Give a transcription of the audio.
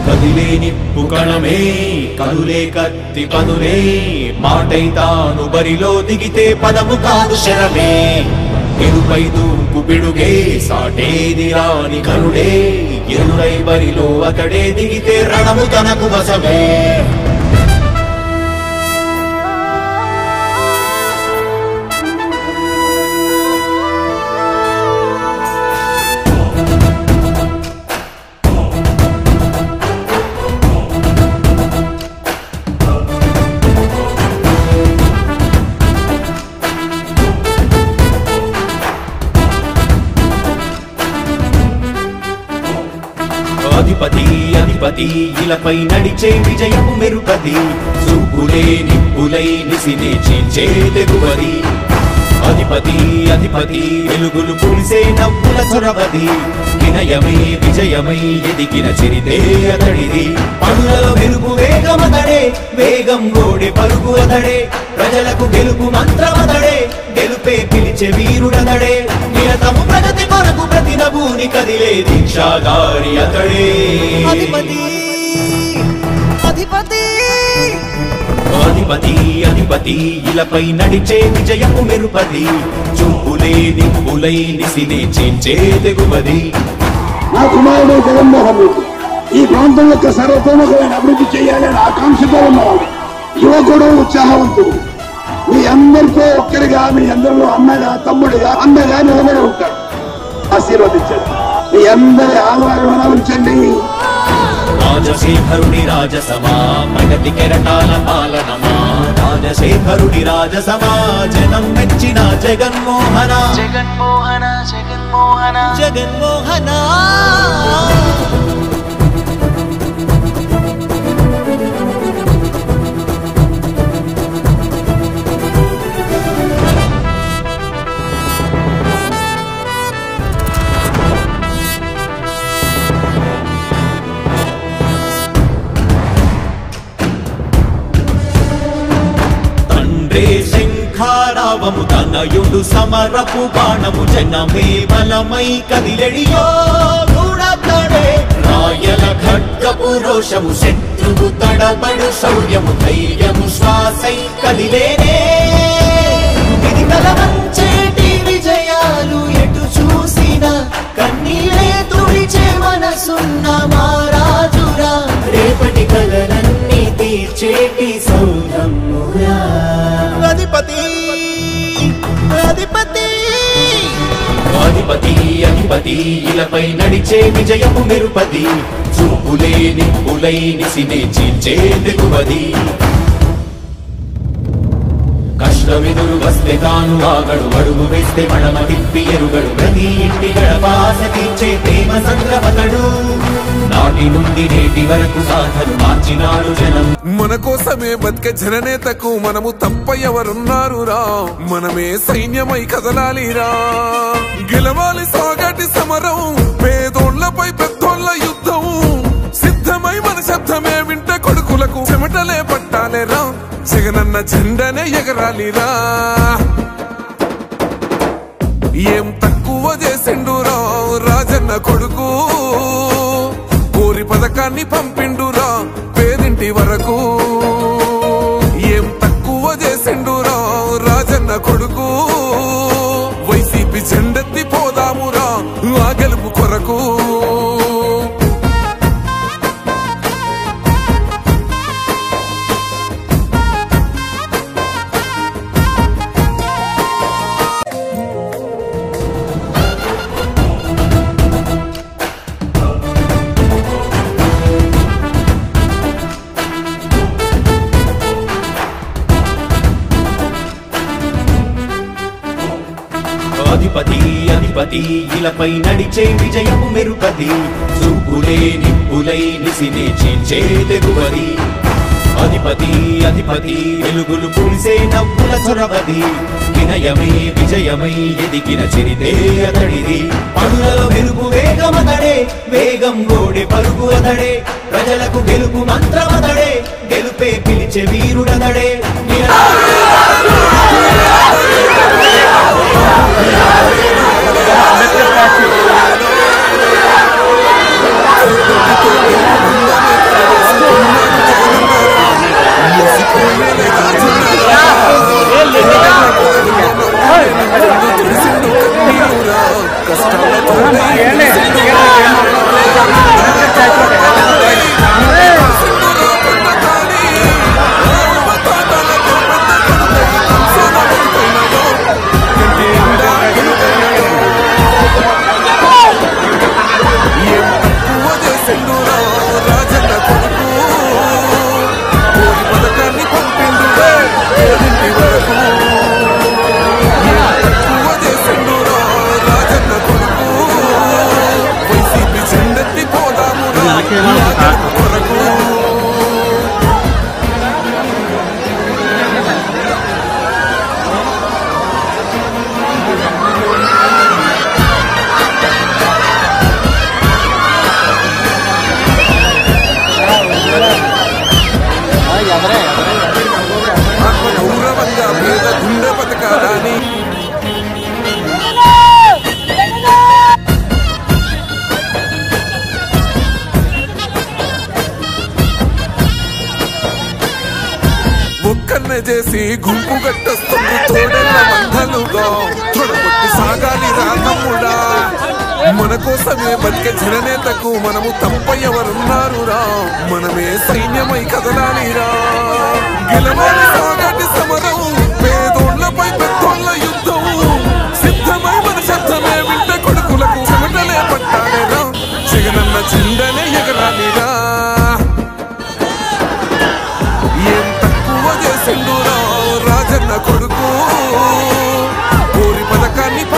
కదిలే నిప్పు కణమే కనులే కత్తి పనులే మాటై తాను బరిలో దిగితే పదము కాదు శరమే ఎరుపై దూకు పిడుగే సాటేది రాని కనుడే ఎరుడై బరిలో అతడే దిగితే రణము తనకు వశమే అధిపతి అధిపతి ఇలపై నడిచే విజయము మెరుపది చూపులే నిప్పులై నిసినే చీల్చే తెగువది అధిపతి అధిపతి వెలుగులు పులిసే నవ్వుల చొరవది వినయమై విజయమై ఎదిగిన చిరితే అతడిది పనులలో వెలుగు వేగమతడే వేగం గోడే పరుగు అతడే ప్రజలకు గెలుపు మంత్రమతడే గెలుపే పిలిచే వీరుడతడే నిరతము ప్రగతి కొరకు ప్రతి నభూని కదిలే దీక్షాగారి అతడే అధిపతి అధిపతి అధిపతి అధిపతి ఇలపై నడిచే విజయము మెరుపది చూపులే నిప్పులై నిసినే చీల్చే తెగువది నా కుమారుడు జగన్మోహన్ రెడ్డి ఈ ప్రాంతం యొక్క సర్వతోముఖమైన అభివృద్ధి చేయాలని ఆకాంక్షతో ఉన్నవాడు యువకుడు ఉత్సాహవంతుడు మీ అందరితో ఒక్కరిగా మీ అందరిలో అన్నగా తమ్ముడిగా అన్నగా నిలబడి ఉంటాడు ఆశీర్వదించండి మీ అందరి ఆదరణ ఉంచండి రాజశేఖరుడి రాజసమా ప్రగతి కెరటాల పాలనమా రాజశేఖరుడి రాజసమా జనం మెచ్చిన జగన్మోహన జగన్మోహన జగన్మోహన జగన్మోహన శంఖారావము తనయుడు సమరపు బాణము జనమే బలమై కదిలెడియో గూడతడే రాయల ఖడ్గపు రోషము శత్రువు తడబడు శౌర్యము ధైర్యము శ్వాసై కదిలేనే ఇది కలవంచేటి విజయాలు ఎటు చూసిన కన్నీలే తుడిచే మనసున్న మారాజురా రేపటి కలలన్నీ తీర్చేటి సౌధమురా అధిపతి అధిపతి అధిపతి అధిపతి ఇలపై నడిచే విజయము మెరుపది చూపులే నిప్పులై నిసినే చీల్చే తెగువది కష్టమెదురు వస్తే తాను ఆగడు అడుగు వేస్తే మడమ తిప్పి ఎరుగడు ప్రతి ఇంటి గడపాస తీర్చే ప్రేమ సంద్రవతడు నాటి నుండి నేటి వరకు సాధను మార్చినాడు జనం మన కోసమే బతికే జననేతకు మనము తప్ప ఎవరున్నారు రా మనమే సైన్యమై కదలాలిరా గెలవాలి సాగటి సమరం పేదోళ్లపై పెద్దోళ్ల యుద్ధం సిద్ధమై మన శబ్దమే వింట కొడుకులకు చెమటలే పట్టాలేరా జగనన్న జెండనే ఎగరాలిరా ఏం తక్కువ చేసిండురా రాజన్న కొడుకు కోరి పథకాన్ని పంపిండురా పేదింటి వరకు ఏం తక్కువ చేసిండురా రాజన్న కొడుకు వైసీపీ జెండెత్తి పోదామురా ఆ గెలుపు కొరకు అధిపతి అధిపతి ఇలపై నడిచే విజయము మెరుపది చూపులే నిప్పులై నిసినే చీల్చే తెగువది అధిపతి అధిపతి వెలుగులు పులిసే నవ్వుల చొరవది వినయమై విజయమై ఎదిగిన చిరితే అతడిది పనులలో వెలుగు వేగమతడే వేగం గోడే పరుగు అతడే ప్రజలకు గెలుపు మంత్రమతడే గెలుపే పిలిచే వీరుడతడే Let's కొరకు గౌరవంగా పేద గుండె బతకాలని ఒక్కన్నే చేసి గుంపు గట్టొస్తుంది తోడెళ్ళ మంటలుగా తొడగొట్టి సాగాలి రాతమ్ముడా మన కోసమే బతికే జననేతకు మనము తప్ప ఎవరున్నారురా మనమే సైన్యమై కదలాలిరా గెలవాలి సాగటి సమర